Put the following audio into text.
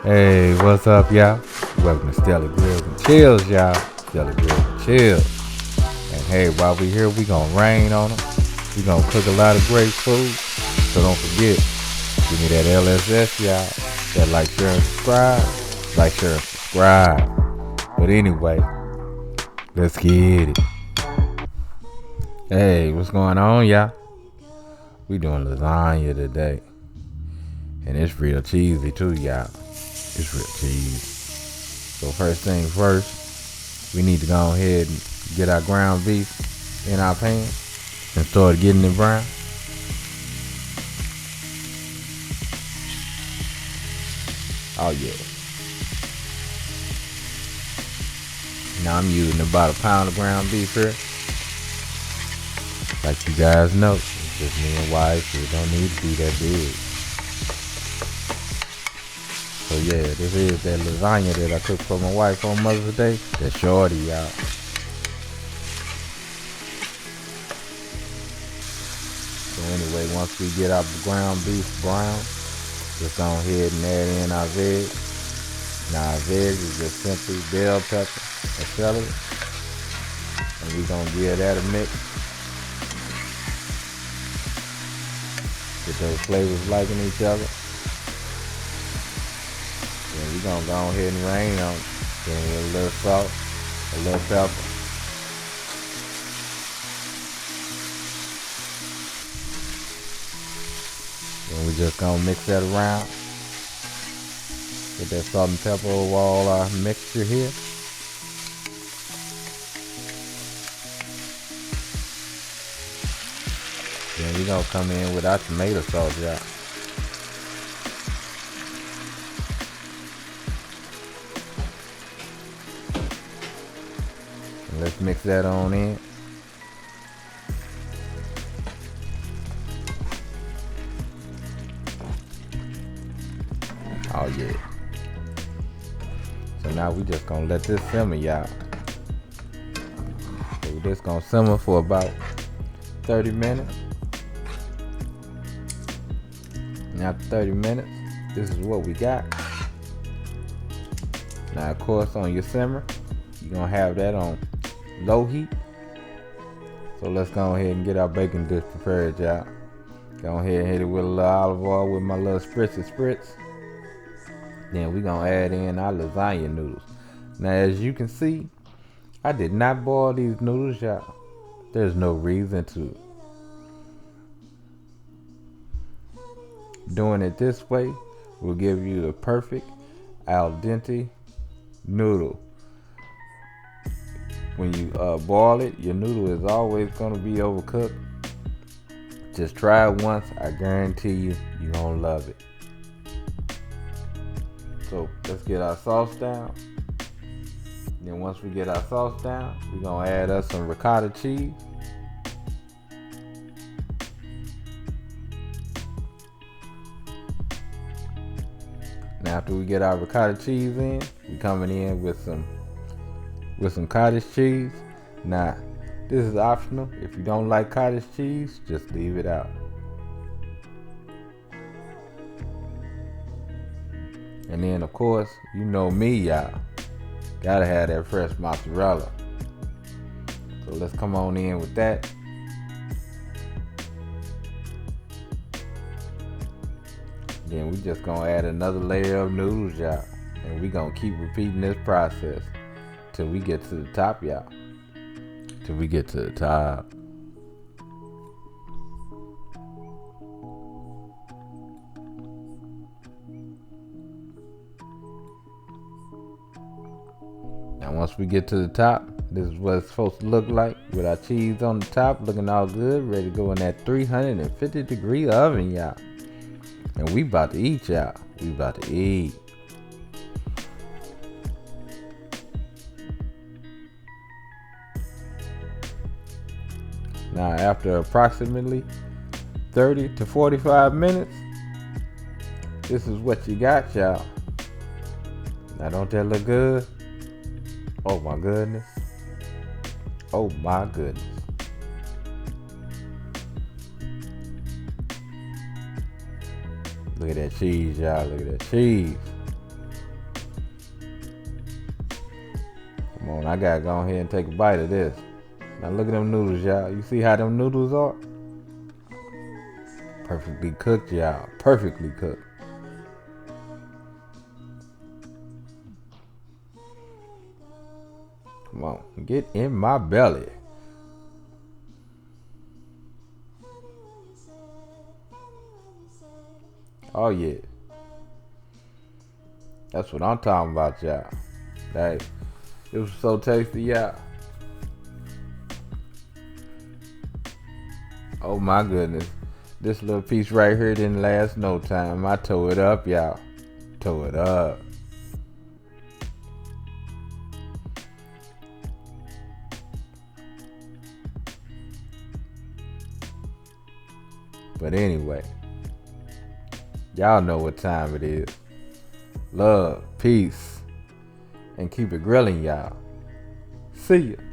Hey, what's up, y'all? Welcome to Stelly Grills and Chills, y'all. Stelly Grills and Chills. And hey, while we here, we gonna rain on them. We gonna cook a lot of great food. So don't forget, give me that LSS, y'all. That like, share, and subscribe. Like, share, and subscribe. But anyway, let's get it. Hey, what's going on, y'all? We doing lasagna today. And it's real cheesy too, y'all. It's real cheesy. So first thing first, we need to go ahead and get our ground beef in our pan and start getting it brown. Oh yeah. Now I'm using about a pound of ground beef here. Like you guys know, it's just me and wife, so it don't need to be that big. So yeah, this is that lasagna that I cooked for my wife on Mother's Day. That's shorty, y'all. So anyway, once we get our ground beef brown, just go ahead and add in our veg. Now our veg is just simply bell pepper and celery. And we're gonna give that a mix. Get those flavors liking each other. Then we're gonna go ahead and rain on it. Then with a little salt, a little pepper. Then we just gonna mix that around. Get that salt and pepper over all our mixture here. Then we gonna come in with our tomato sauce, y'all. And let's mix that on in. Oh yeah. So now we just gonna let this simmer, y'all. So we're just gonna simmer for about 30 minutes. And after 30 minutes, this is what we got. Now of course on your simmer, you're gonna have that on low heat. So let's go ahead and get our bacon dish prepared, y'all. Go ahead and hit it with a little olive oil with my little spritz. Then we're gonna add in our lasagna noodles. Now as you can see, I did not boil these noodles, y'all. There's no reason to. Doing it this way will give you the perfect al dente noodle. When you boil it, your noodle is always gonna be overcooked. Just try it once, I guarantee you're gonna love it. So let's get our sauce down. Then once we get our sauce down, we're gonna add us some ricotta cheese. Now after we get our ricotta cheese in, we coming in with some cottage cheese. Now this is optional. If you don't like cottage cheese, just leave it out. And then of course, you know me, y'all. Gotta have that fresh mozzarella. So let's come on in with that. Then we just gonna add another layer of noodles, y'all. And we gonna keep repeating this process till we get to the top, y'all. Till we get to the top. Now once we get to the top, this is what it's supposed to look like with our cheese on the top, looking all good, ready to go in that 350-degree oven, y'all. And we about to eat, y'all. We about to eat. Now after approximately 30 to 45 minutes, this is what you got, y'all. Now don't that look good? Oh my goodness. Oh my goodness. Look at that cheese, y'all. Look at that cheese. on, I gotta go ahead and take a bite of this. Now look at them noodles, y'all. You see how them noodles are? Perfectly cooked, y'all. Perfectly cooked. Come on, get in my belly. Oh yeah. That's what I'm talking about, y'all. Hey, it was so tasty, y'all. Oh my goodness. This little piece right here didn't last no time. I tore it up, y'all. Tore it up. But anyway, y'all know what time it is. Love, peace, and keep it grilling, y'all. See ya.